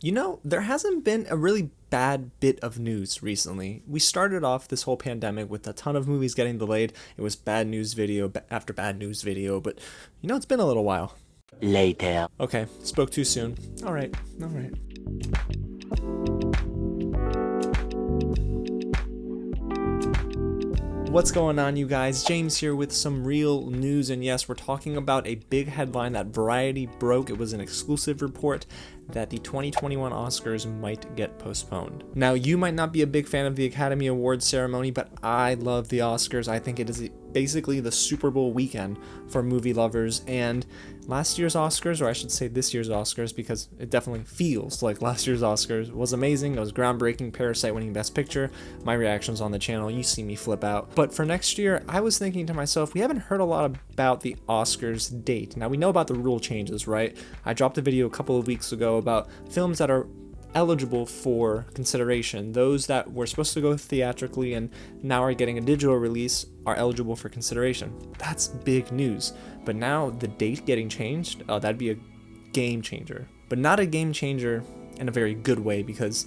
You know, there hasn't been a really bad bit of news recently. We started off this whole pandemic with a ton of movies getting delayed. It was bad news video after bad news video, but it's been a little while. Later. Okay, spoke too soon. All right, all right. What's going on, you guys? James here with some real news, and yes, we're talking about a big headline that Variety broke. It was an exclusive report that the 2021 Oscars might get postponed. Now, you might not be a big fan of the Academy Awards ceremony, but I love the Oscars. I think it is basically the Super Bowl weekend for movie lovers, and last year's Oscars, or I should say this year's Oscars, because it definitely feels like last year's Oscars, was amazing. It was groundbreaking. Parasite winning Best Picture. My reactions on the channel, you see me flip out. But for next year, I was thinking to myself, we haven't heard a lot about the Oscars date. Now, we know about the rule changes, right? I dropped a video a couple of weeks ago about films that are eligible for consideration. Those that were supposed to go theatrically and now are getting a digital release are eligible for consideration. That's big news. But now the date getting changed, that'd be a game changer. But not a game changer in a very good way, because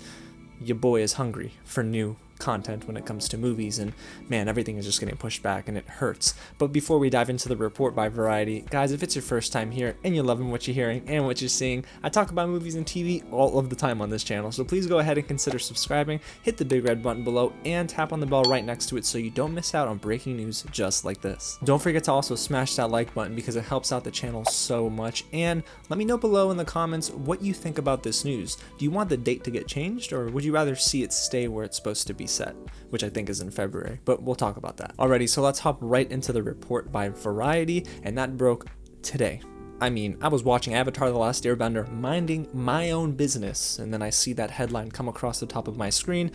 your boy is hungry for new content when it comes to movies, and man, everything is just getting pushed back and it hurts. But before we dive into the report by Variety, guys, if it's your first time here and you're loving what you're hearing and what you're seeing, I talk about movies and TV all of the time on this channel, so please go ahead and consider subscribing, hit the big red button below, and tap on the bell right next to it so you don't miss out on breaking news just like this. Don't forget to also smash that like button because it helps out the channel so much, and let me know below in the comments what you think about this news. Do you want the date to get changed, or would you rather see it stay where it's supposed to be set, which I think is in February, but we'll talk about that. Alrighty, so let's hop right into the report by Variety, and that broke today. I mean, I was watching Avatar: The Last Airbender, minding my own business, and then I see that headline come across the top of my screen,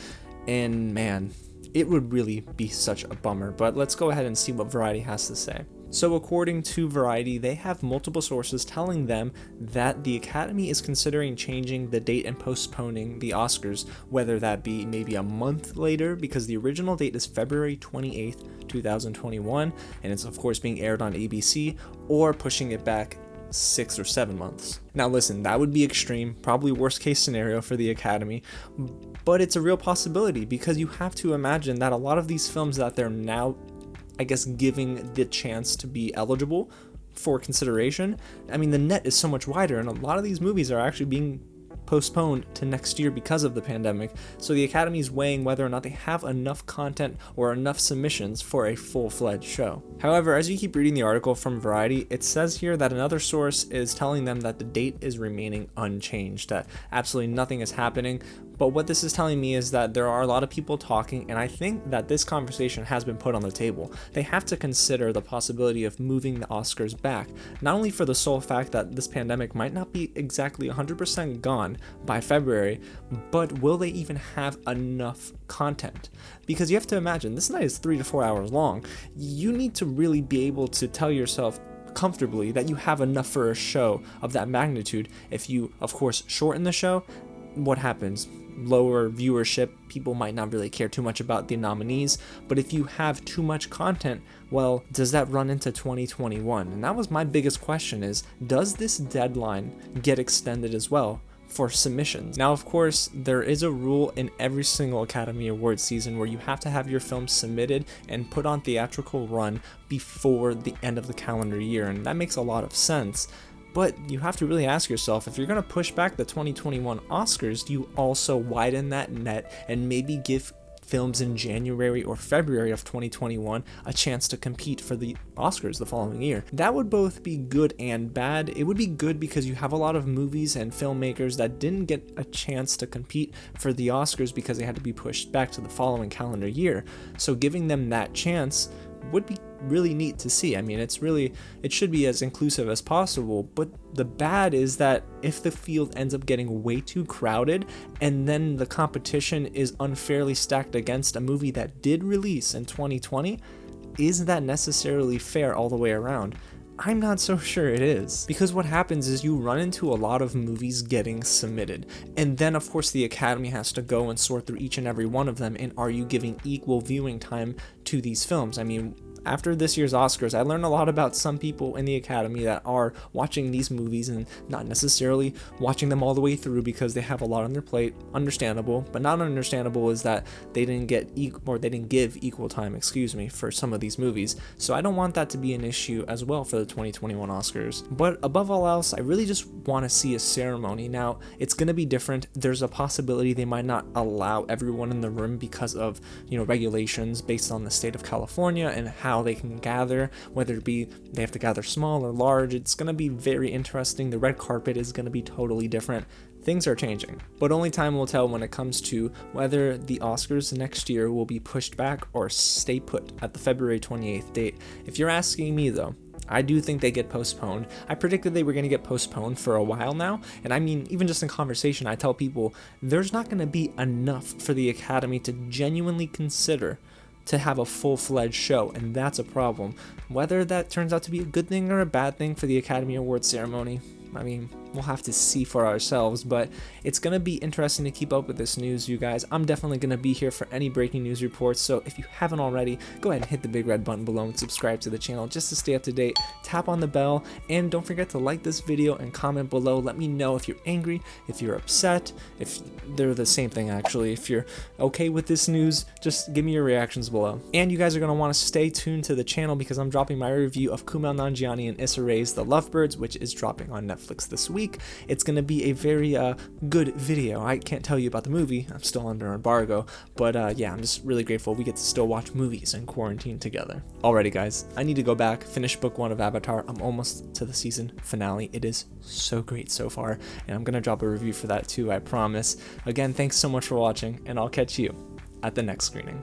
and man, it would really be such a bummer. But let's go ahead and see what Variety has to say. So according to Variety, they have multiple sources telling them that the Academy is considering changing the date and postponing the Oscars, whether that be maybe a month later, because the original date is February 28th, 2021, and it's of course being aired on ABC, or pushing it back 6 or 7 months. Now listen, that would be extreme, probably worst case scenario for the Academy, but it's a real possibility, because you have to imagine that a lot of these films that they're now, I guess, giving the chance to be eligible for consideration, I mean, the net is so much wider, and a lot of these movies are actually being postponed to next year because of the pandemic, so the Academy is weighing whether or not they have enough content or enough submissions for a full-fledged show. However, as you keep reading the article from Variety, it says here that another source is telling them that the date is remaining unchanged, that absolutely nothing is happening. But what this is telling me is that there are a lot of people talking, and I think that this conversation has been put on the table. They have to consider the possibility of moving the Oscars back, not only for the sole fact that this pandemic might not be exactly 100% gone by February, but will they even have enough content? Because you have to imagine, this night is 3 to 4 hours long. You need to really be able to tell yourself comfortably that you have enough for a show of that magnitude. If you, of course, shorten the show, what happens? Lower viewership, people might not really care too much about the nominees, but if you have too much content, well, does that run into 2021? And that was my biggest question, is does this deadline get extended as well for submissions? Now, of course, there is a rule in every single Academy Awards season where you have to have your film submitted and put on theatrical run before the end of the calendar year, and that makes a lot of sense. But you have to really ask yourself, if you're going to push back the 2021 Oscars, do you also widen that net and maybe give films in January or February of 2021 a chance to compete for the Oscars the following year? That would both be good and bad. It would be good because you have a lot of movies and filmmakers that didn't get a chance to compete for the Oscars because they had to be pushed back to the following calendar year. So giving them that chance would be really neat to see. I mean, it should be as inclusive as possible, but the bad is that if the field ends up getting way too crowded and then the competition is unfairly stacked against a movie that did release in 2020, is that necessarily fair all the way around? I'm not so sure it is, because what happens is you run into a lot of movies getting submitted, and then of course the Academy has to go and sort through each and every one of them, and are you giving equal viewing time to these films? I mean, after this year's Oscars, I learned a lot about some people in the Academy that are watching these movies and not necessarily watching them all the way through because they have a lot on their plate. Understandable, but not understandable is that they didn't give equal time, for some of these movies. So I don't want that to be an issue as well for the 2021 Oscars. But above all else, I really just want to see a ceremony. Now, it's going to be different. There's a possibility they might not allow everyone in the room because of, regulations based on the state of California and how they can gather, whether it be they have to gather small or large. It's going to be very interesting. The red carpet is going to be totally different. Things are changing, but only time will tell when it comes to whether the Oscars next year will be pushed back or stay put at the February 28th date. If you're asking me though, I do think they get postponed. I predicted they were going to get postponed for a while now, and I mean, even just in conversation, I tell people there's not going to be enough for the Academy to genuinely consider to have a full-fledged show, and that's a problem. Whether that turns out to be a good thing or a bad thing for the Academy Awards ceremony, I mean, we'll have to see for ourselves, but it's going to be interesting to keep up with this news, you guys. I'm definitely going to be here for any breaking news reports, so if you haven't already, go ahead and hit the big red button below and subscribe to the channel just to stay up to date. Tap on the bell, and don't forget to like this video and comment below. Let me know if you're angry, if you're upset, if they're the same thing actually. If you're okay with this news, just give me your reactions below. And you guys are going to want to stay tuned to the channel because I'm dropping my review of Kumail Nanjiani and Issa Rae's The Lovebirds, which is dropping on Netflix this week. It's going to be a very good video. I can't tell you about the movie. I'm still under embargo, but yeah, I'm just really grateful we get to still watch movies in quarantine together. Alrighty guys, I need to go back, finish book 1 of Avatar. I'm almost to the season finale. It is so great so far, and I'm going to drop a review for that too, I promise. Again, thanks so much for watching, and I'll catch you at the next screening.